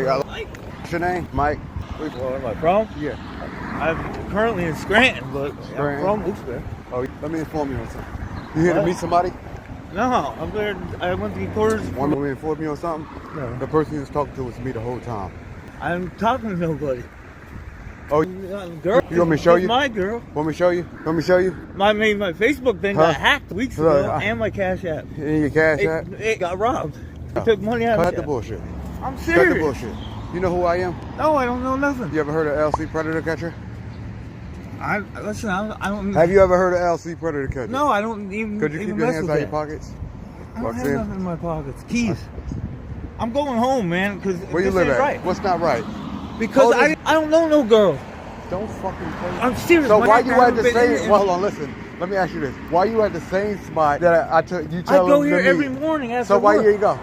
Mike. What's your name? Mike. Where am I from? Yeah. I'm currently in Scranton, but I'm from Wilkes-Barre. Oh, let me inform you on something. You here to meet somebody? No, I'm there. I went to get quarters. Want me to inform you on something? No. The person you was talking to was me the whole time. I'm talking to nobody. Oh, girl. You want me to show you? My girl. Want me to show you? Want me to show you? My Facebook thing got hacked weeks ago, and my Cash App. And your Cash App? It got robbed. They took money out of it. Cut the bullshit. I'm serious. Cut the bullshit. You know who I am? No, I don't know nothing. You ever heard of LC Predator Catcher? I don't. Have you ever heard of LC Predator Catcher? No, I don't even. Could you keep your hands out of your pockets? I don't have nothing in my pockets. Keys. I'm going home, man. Because where you live at? Right. What's not right? Because I don't know no girl. Don't fucking play. I'm serious. So why you at the same? Well, hold on, listen. Let me ask you this: why you at the same spot that I took you? I go here every morning after So why work. here you go?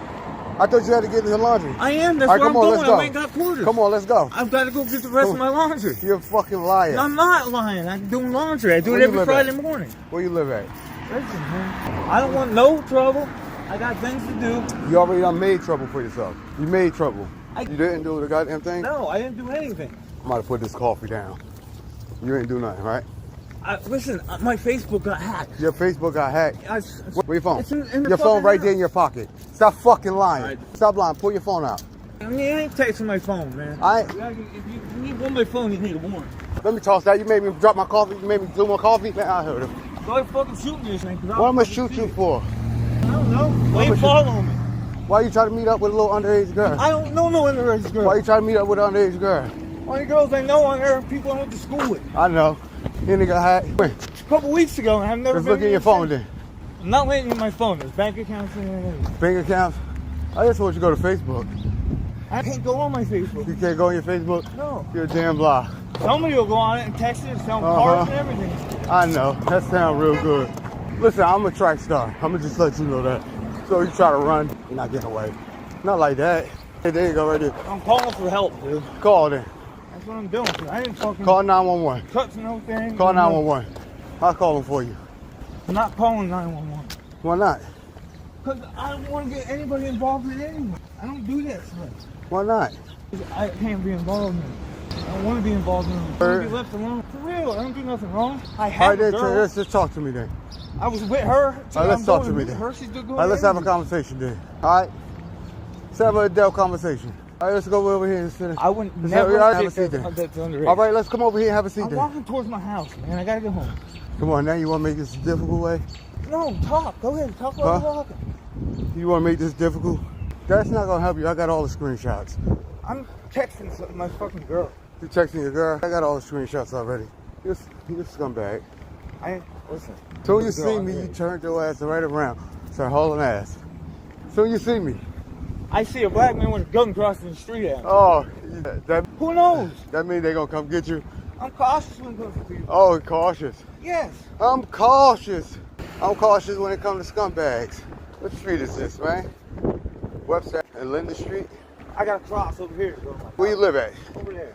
I thought you had to get in the laundry. I am. That's all right, where I'm come on, going. let's go. I ain't got quarters. Come on, let's go. I've got to go get the rest of my laundry. You're a fucking liar. I'm not lying. I'm doing laundry. I do it every Friday morning. Where you live at? Listen, man. I don't want no trouble. I got things to do. You already done made trouble for yourself. You made trouble. You didn't do the goddamn thing? No, I didn't do anything. I'm about to put this coffee down. You ain't do nothing, right? Listen, my Facebook got hacked. Your Facebook got hacked. Where your phone? It's in your phone right house. there in your pocket. Stop fucking lying. Right. Stop lying. Pull your phone out. I mean, I ain't texting my phone, man. If you need one my phone, you need a warrant. Let me toss that. You made me drop my coffee. You made me do my coffee. Man, I heard it. Go ahead fucking shoot me this thing. What am I shoot you for? I don't know. Why you following me? Why you trying to meet up with a little underage girl? I don't know no underage girl. Why you trying to meet up with an underage girl? Only girls I know on there are people I went to school with. I know. You nigga hacked. Wait. A couple weeks ago, and I've never Let's look at your phone then. I'm not letting you my phone. There's bank accounts and everything. Bank accounts? I just want you to go to Facebook. I can't go on my Facebook. You can't go on your Facebook? No. You're a damn lie. Somebody will go on it and text it and sell cards and everything. I know. That sounds real good. Listen, I'm a track star. I'm going to just let you know that. So you try to run, you're not getting away. Not like that. Hey, there you go right there. I'm calling for help, dude. Call then. That's what I'm doing. I didn't fucking... Call 911. Cuts no thing. Call 911. I'll call them for you. I'm not calling 911. Why not? Because I don't want to get anybody involved in it anyway. I don't do that stuff. Why not? I can't be involved in it. I don't want to be involved in it. I want to be left alone. For real, I don't do nothing wrong. I have a girl. Let's just talk to me then. I was with her. All right, let's talk to me then. All right, let's have a conversation then. All right? Let's have an adult conversation. All right, let's go over here and sit. I wouldn't never have a seat then. All right, let's come over here and have a seat I'm then. walking towards my house, man. I got to get home. Come on, now you want to make this a difficult way? No, talk. Go ahead. Talk while you're walking. You want to make this difficult? That's not going to help you. I got all the screenshots. I'm texting my fucking girl. You texting your girl? I got all the screenshots already. You're a scumbag. Listen. Soon you see me, you turned your ass right around. Start hauling ass. Soon you see me. I see a black man with a gun crossing the street at me. Oh, who knows? That means they're going to come get you? I'm cautious when it comes to people. Oh, cautious. Yes. I'm cautious. I'm cautious when it comes to scumbags. What street is this, man? Webster and Linda Street? I got to cross over here. Where you live at? Over there.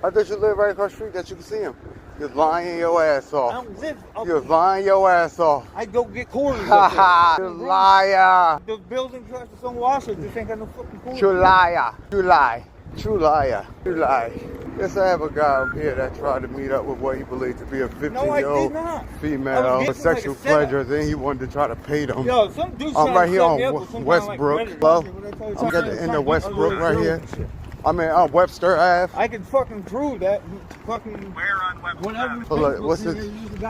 I thought you lived right across the street that you can see him. You're lying your ass off. I don't live up You're lying your ass off. I go get quarters. Ha ha! You liar! The building trust is on Washington. This ain't got no fucking quarters. You liar! You lie! True liar! You lie! Yes, I have a guy up here that tried to meet up with what he believed to be a 15-year-old female for sexual pleasure. Then he wanted to try to pay them. Yo, some dude I'm right here on Westbrook. Hello? I'm at the end of Westbrook right here. I'm in Webster Ave. I can fucking prove that. Fucking where on Webster whatever. So look, what's this?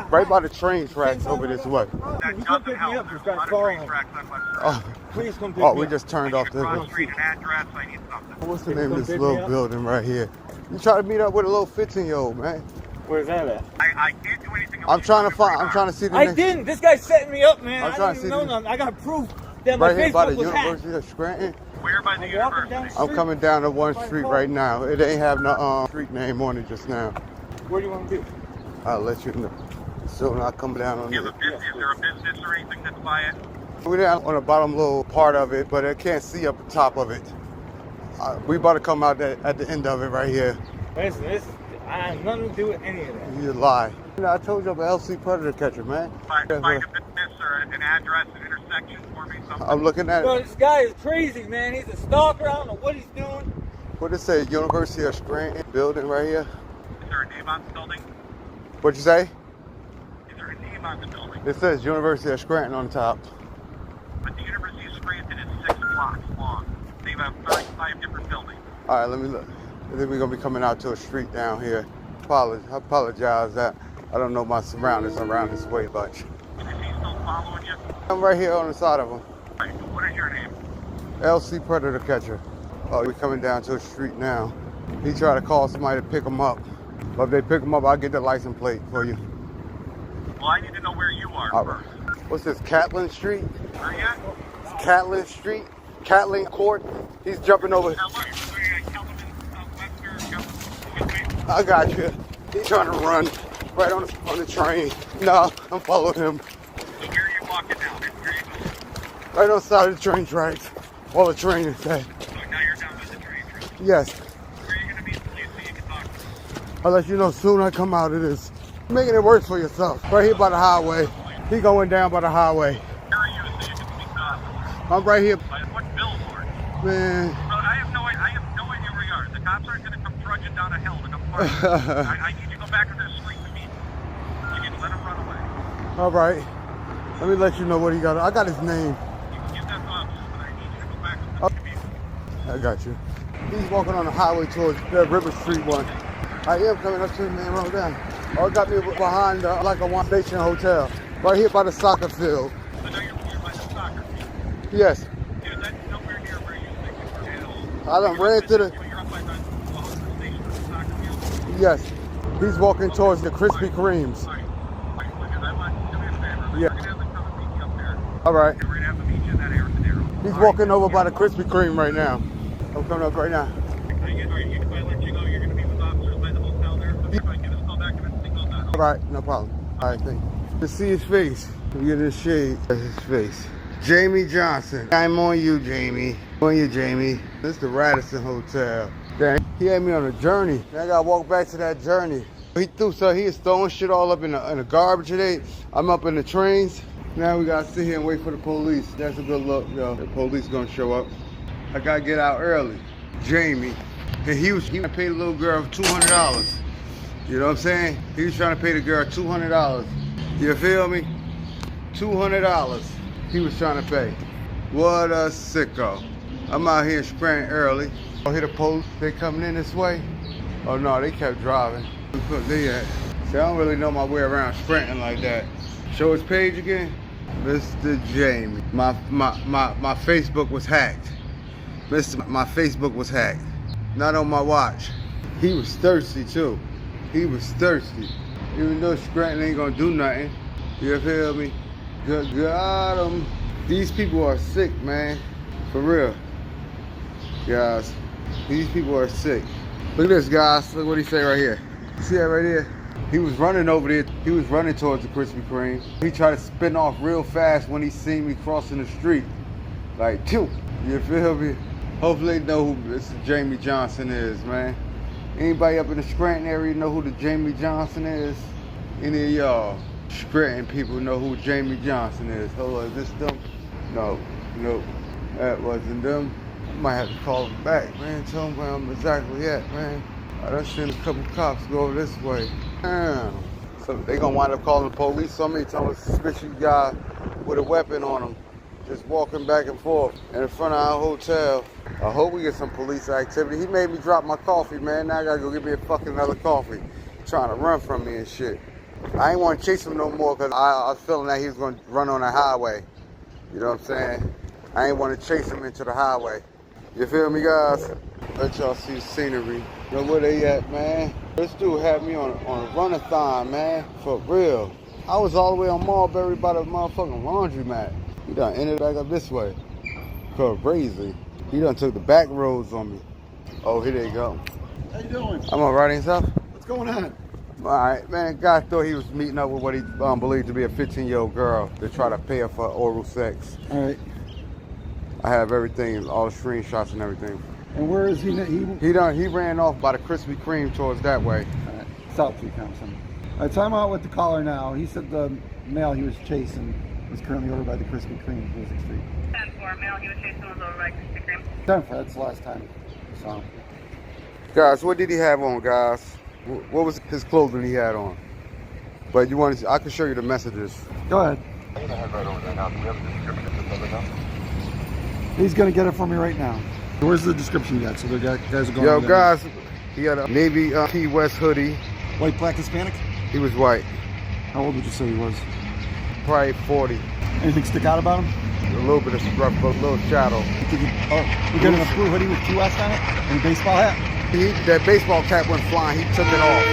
Right by the train tracks over this way. That doesn't help. There's a lot of train tracks on Webster. Oh, please come pick me up. We just turned off this Cross one. street and address. I need something. What's the name of this little building right here? You try to meet up with a little 15-year-old, man. Where's that at? I can't do anything. I'm trying to see the I didn't. This guy's setting me up, man. I'm trying to see nothing. I got proof that my right here by the Facebook was hacked. University of Scranton. Where by the university? I'm coming down to one street right now. It ain't have no street name on it just now. Where do you want to be? I'll let you know. So I come down on Is it. there a business or anything that's by it? We're down on the bottom little part of it, but I can't see up the top of it. We about to come out at the end of it right here. Listen, I have nothing to do with any of that. You lie. I told you I'm an LC Predator Catcher, man. Find a business or an address, an intersection. section for me? I'm looking at Bro, it. this guy is crazy, man. He's a stalker. I don't know what he's doing. What it say? University of Scranton building right here. Is there a name on the building? What'd you say? Is there a name on the building? It says University of Scranton on the top. But the University of Scranton is 6 blocks long. They have 35 different buildings. All right, let me look. I think we're gonna be coming out to a street down here. I apologize that I don't know my surroundings around this way much. Is he still following you? I'm right here on the side of him. Right. What is your name? LC Predator Catcher. Oh, we're coming down to a street now. He tried to call somebody to pick him up. But if they pick him up, I'll get the license plate for you. Well, I need to know where you are All right. first. What's this, Catlin Street? Where are you at? Catlin Street? Catlin Court? He's jumping over. Now, look, where are you at? Kelvin, Webster, I got you. He's trying to run right on the train. No, I'm following him. So where are you walking now? Where are you going? Right on the side of the train tracks. While the train is there. So now you're down by the train track. Yes. Where are you going to meet police so you can talk to them? I'll let you know soon I come out of this. Making it worse for yourself. Right here by the highway. He going down by the highway. Where are you so you can speak to us? I'm right here. By what billboard? Man. Bro, I have no idea where you are. The cops aren't going to come trudging down a hill to come find you. I need you to go back to the street to meet. You need to let him run away. All right. Let me let you know what he got. I got his name. You can give that to us, but I need you to go back to the street. I got you. He's walking on the highway towards the River Street one. I am coming up to the main road down. Oh, it got me behind like a one station hotel. Right here by the soccer field. So now you're by the soccer field. Yes. Yeah, that's nowhere near where you think you were at all. I done ran to the... You're up by the station of the soccer field. Yes. He's walking towards the Krispy Kremes. All right. Because I want you to do me a favor. Yeah. We're going to have to come and meet you up there. All right. And we're going to have to meet you in that area. He's walking over by the Krispy Kreme right now. I'm coming up right now. All right, if I let you go, you're going to meet with officers by the hotel there. So if I give us no documents, thing goes on. All right, no problem. All right, thank you. To see his face, look at this shade. That's his face. Jamie Johnson. I'm on you, Jamie. On you, Jamie. This is the Radisson Hotel. Dang, he had me on a journey. Now I gotta walk back to that journey. He is throwing shit all up in the garbage today. I'm up in the trains. Now we gotta sit here and wait for the police. That's a good look, yo. The police gonna show up. I gotta get out early. Jamie, and he paid a little girl $200. You know what I'm saying? He was trying to pay the girl $200. You feel me? $200 he was trying to pay. What a sicko. I'm out here in Scranton early. I hit a post. They coming in this way. Oh no, they kept driving. Look they at. See, I don't really know my way around Scranton like that. Show his page again. Mr. Jamie. My Facebook was hacked. My Facebook was hacked. Not on my watch. He was thirsty too. He was thirsty. Even though Scranton ain't gonna do nothing. You feel me? Got him. These people are sick, man. For real. Guys, these people are sick. Look at this, guys. Look what he say right here. See that right here? He was running over there. He was running towards the Krispy Kreme. He tried to spin off real fast when he seen me crossing the street. Like, phew. You feel me? Hopefully they know who Mr. Jamie Johnson is, man. Anybody up in the Scranton area know who the Jamie Johnson is? Any of y'all Scranton people know who Jamie Johnson is? Hold on, is this them? No, nope. That wasn't them. I might have to call them back, man. Tell them where I'm exactly at, man. I done seen a couple cops go over this way. Damn. So they gonna wind up calling the police on me, telling a suspicious guy with a weapon on him, just walking back and forth in front of our hotel. I hope we get some police activity. He made me drop my coffee, man. Now I gotta go get me a fucking another coffee. Trying to run from me and shit. I ain't want to chase him no more because I was feeling that he was going to run on the highway. You know what I'm saying? I ain't want to chase him into the highway. You feel me, guys? Let y'all see the scenery. You know where they at, man? This dude had me on a run-a-thon, man. For real. I was all the way on Mulberry by the motherfucking laundromat. He done ended back up this way. Crazy. He done took the back roads on me. Oh, here they go. How you doing? I'm all right, himself. What's going on? All right, man. Guy thought he was meeting up with what he believed to be a 15-year-old girl to try to pay her for oral sex. All right. I have everything, all the screenshots and everything. And where is he? He ran off by the Krispy Kreme towards that way. All right. South Street, Thompson. All right, so I'm out with the caller now. He said the male he was chasing He's currently over by the Krispy Kreme, Music Street. 10-4, male, he was chasing was over by Krispy Kreme. 10-4, that's the last time I saw him. Guys, what did he have on, guys? What was his clothing he had on? But you want to, I can show you the messages. Go ahead. He's going to get it for me right now. Where's the description yet? So the guys are going. Yo, guys, he had a Navy Key West hoodie. White, black, Hispanic? He was white. How old would you say he was? Probably 40. Anything stick out about him? A little bit of scruff, but a little shadow. You got a blue hoodie with Key West on it? And a baseball hat? That baseball cap went flying. He took it off.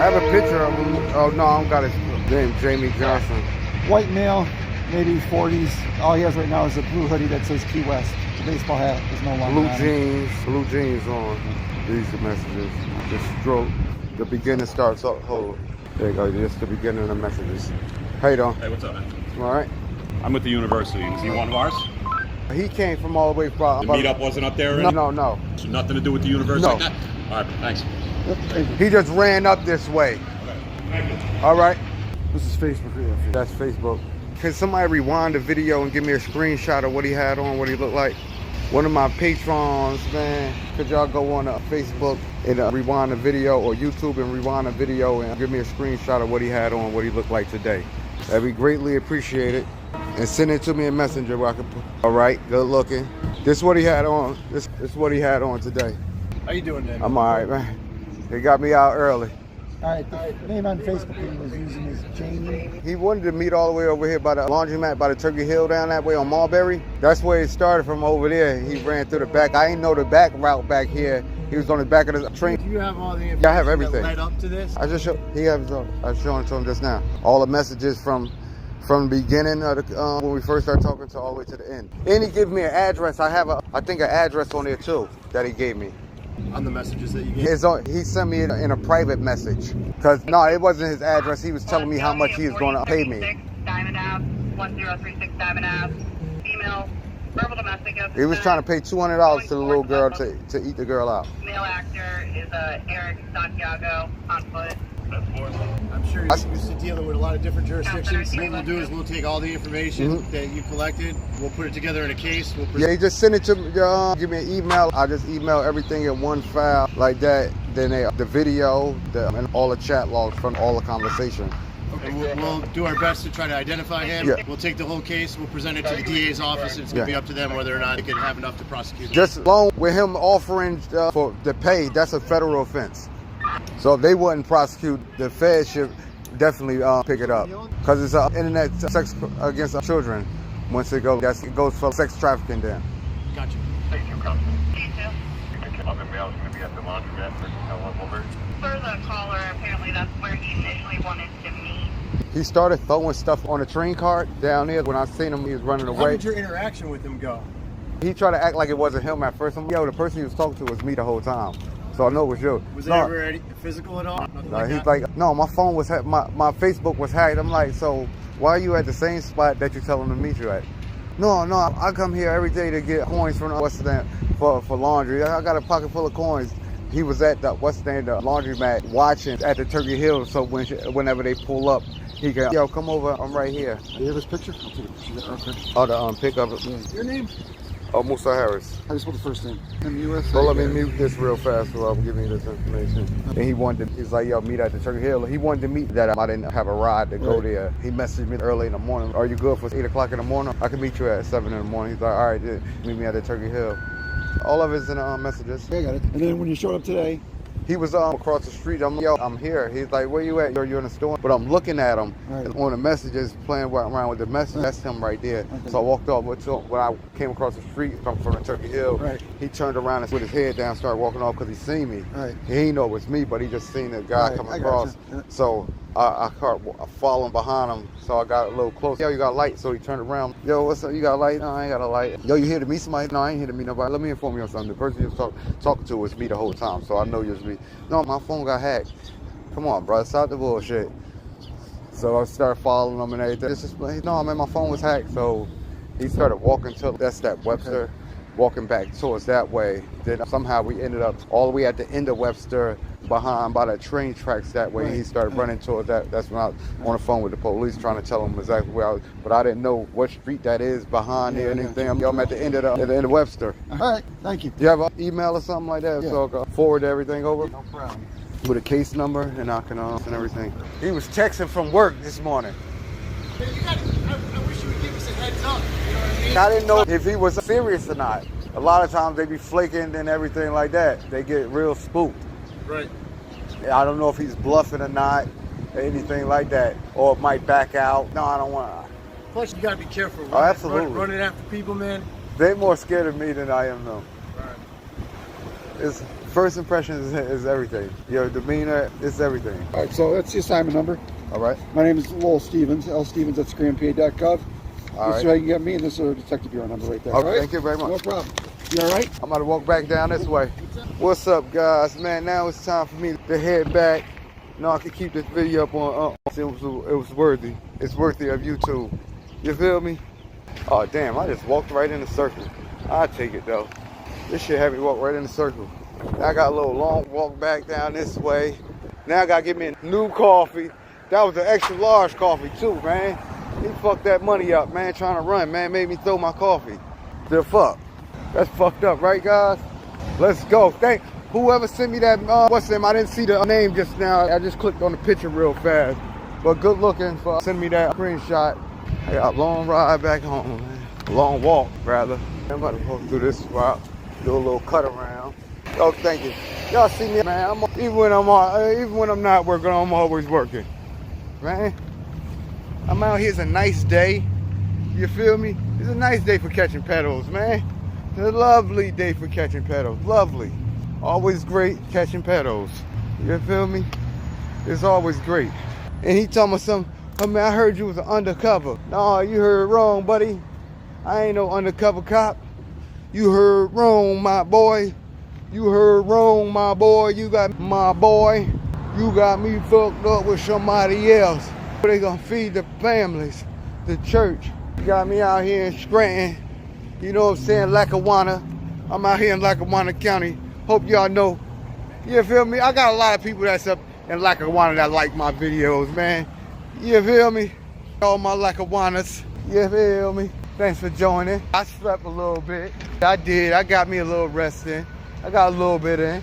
I have a picture of him. Oh, no, I don't got his name. Jamie Johnson. White male, maybe 40s. All he has right now is a blue hoodie that says Key West. The baseball hat is no longer on it. Blue jeans on. These are the messages. The stroke. The beginning starts up. Hold. There you go. This is the beginning of the messages. How you doing? Hey, what's up, man? All right. I'm with the university. Is he one of ours? He came from all the way from. The meetup wasn't up there? No. So nothing to do with the university? No. All right, thanks. He just ran up this way. Okay, thank you. All right. This is Facebook. Yeah. That's Facebook. Can somebody rewind the video and give me a screenshot of what he had on, what he looked like? One of my patrons, man, could y'all go on Facebook and rewind the video, or YouTube and rewind the video and give me a screenshot of what he had on, what he looked like today? That'd be greatly appreciated. And send it to me in Messenger where I can put. All right, good looking. This is what he had on. This is what he had on today. How you doing, Dan? I'm all right, man. They got me out early. All right, the name on Facebook he was using is Jamie. He wanted to meet all the way over here by the laundromat, by the Turkey Hill down that way on Mulberry. That's where it started from over there. He ran through the back. I didn't know the back route back here. He was on the back of the train. Do you have all the information Yeah, I have everything. that led up to this? I just show, he has. I was showing it to him just now. All the messages from the beginning of the when we first started talking to all the way to the end. And he gave me an address. I have I think an address on there too that he gave me. On the messages that you gave? He sent me it in a private message. Cause no, it wasn't his address. He was telling me how much he was going to pay me. Diamond Ave, 1036 Diamond Ave, female, verbal domestic. He was trying to pay $200 to the little girl to eat the girl out. Male actor is Eric Santiago on foot. I'm sure you're used to dealing with a lot of different jurisdictions. What we'll do is we'll take all the information that you collected, we'll put it together in a case. Yeah, he just sent it to me, give me an email. I just email everything in one file like that. Then the video and all the chat logs from all the conversation. Okay, we'll do our best to try to identify him. Yeah. We'll take the whole case, we'll present it to the DA's office, and it's going to be up to them whether or not they can have enough to prosecute him. Just along with him offering for the pay, that's a federal offense. So if they wouldn't prosecute, the Fed should definitely pick it up. Because it's internet sex against children. Once it goes for sex trafficking then. Gotcha. Thank you, Council. Me too. Other male's going to be at the laundromat for over. For the caller, apparently that's where he initially wanted to meet. He started throwing stuff on the train cart down there. When I seen him, he was running How away. did your interaction with him go? He tried to act like it wasn't him at first. Yo, the person he was talking to was me the whole time. So I know it was you. Was there ever any physical at all? He's like, no, my phone was hacked. My Facebook was hacked. I'm like, so why are you at the same spot that you're telling them to meet you at? No, I come here every day to get coins from for laundry. I got a pocket full of coins. He was at the laundromat watching at the Turkey Hill. So whenever they pull up, he can, yo, come over. I'm right here. Do you have his picture? I'll take a picture. Okay. Oh, the pick of it. Yeah. Your name? Oh, Musa Harris. How do you spell the first name? M-U-S? So let me mute this real fast so I'm giving you this information. And he's like, yo, meet at the Turkey Hill. He wanted to meet that I didn't have a ride to go there. He messaged me early in the morning. Are you good for 8 o'clock in the morning? I can meet you at 7 in the morning. He's like, all right, meet me at the Turkey Hill. All of it's in messages. Yeah, I got it. And then when you showed up today? He was across the street. I'm like, yo, I'm here. He's like, where you at? You're in the store. But I'm looking at him on the messages, playing around with the message. That's him right there. Okay. So I walked off. When I came across the street from the Turkey Hill, he turned around and with his head down, started walking off because he seen me. He didn't know it was me, but he just seen the guy come across. So I following behind him. So I got a little close. Yo, you got a light? So he turned around. Yo, what's up? You got a light? No, I ain't got a light. Yo, you here to meet somebody? No, I ain't here to meet nobody. Let me inform you on something. The person you was talking to was me the whole time. So I know you was me. No, my phone got hacked. Come on, bro. Stop the bullshit. So I started following him and everything. No, man, my phone was hacked. So he started walking to that Webster. walking back towards that way. Then somehow we ended up all the way at the end of Webster, behind by the train tracks that way. And he started running towards that. That's when I was on the phone with the police trying to tell him exactly where I was. But I didn't know what street that is behind there and anything. I'm at the end of Webster. All right, thank you. You have an email or something like that? Yeah. So I'll forward everything over? No problem. With a case number and I can and everything. He was texting from work this morning. I wish you would give us a heads up. You know what I mean? I didn't know if he was serious or not. A lot of times they be flaking and everything like that. They get real spooked. Right. I don't know if he's bluffing or not, or anything like that, or it might back out. No, I don't want to. Plus, you gotta be careful. Absolutely. Running after people, man. They're more scared of me than I am them. Right. It's first impression is everything. Your demeanor is everything. All right, so that's the assignment number. All right. My name is Lowell Stevens, lstevens@scranpa.gov. All This right. way you can get me, and this is our detective bureau number right there. All right. Thank you very much. No problem. You all right? I'm about to walk back down this way. What's up, guys? Man, now it's time for me to head back. No, I can keep this video up on. It was worthy. It's worthy of YouTube. You feel me? Oh, damn, I just walked right in a circle. I'll take it, though. This shit had me walk right in a circle. Now I got a little long walk back down this way. Now I got to get me a new coffee. That was an extra large coffee, too, man. He fucked that money up, man, trying to run, man. Made me throw my coffee. The fuck? That's fucked up, right, guys? Let's go. Thank whoever sent me that, what's them? I didn't see the name just now. I just clicked on the picture real fast. But good looking for sending me that screenshot. I got a long ride back home, man. A long walk, rather. I'm about to go through this route, do a little cut around. Oh, thank you. Y'all see me, man. Even when I'm not working, I'm always working, man. I'm out here. It's a nice day. You feel me? It's a nice day for catching pedals, man. It's a lovely day for catching pedals. Lovely. Always great catching pedals. You feel me? It's always great. And he told me something. I mean, I heard you was an undercover. No, you heard wrong, buddy. I ain't no undercover cop. You heard wrong, my boy. You heard wrong, my boy. You got my boy. You got me fucked up with somebody else. They gonna feed the families, the church. You got me out here in Scranton. You know what I'm saying? Lackawanna. I'm out here in Lackawanna County. Hope y'all know. You feel me? I got a lot of people that's up in Lackawanna that like my videos, man. You feel me? All my Lackawannas. You feel me? Thanks for joining. I slept a little bit. I did. I got me a little rest in. I got a little bit in.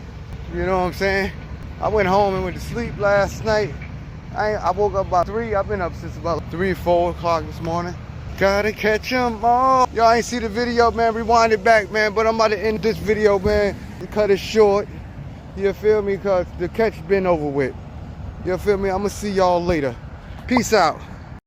You know what I'm saying? I went home and went to sleep last night. I woke up about 3. I've been up since about 3, 4 o'clock this morning. Gotta catch 'em all. Y'all ain't see the video, man. Rewind it back, man. But I'm about to end this video, man. Cut it short. You feel me? Because the catch been over with. You feel me? I'm gonna see y'all later. Peace out.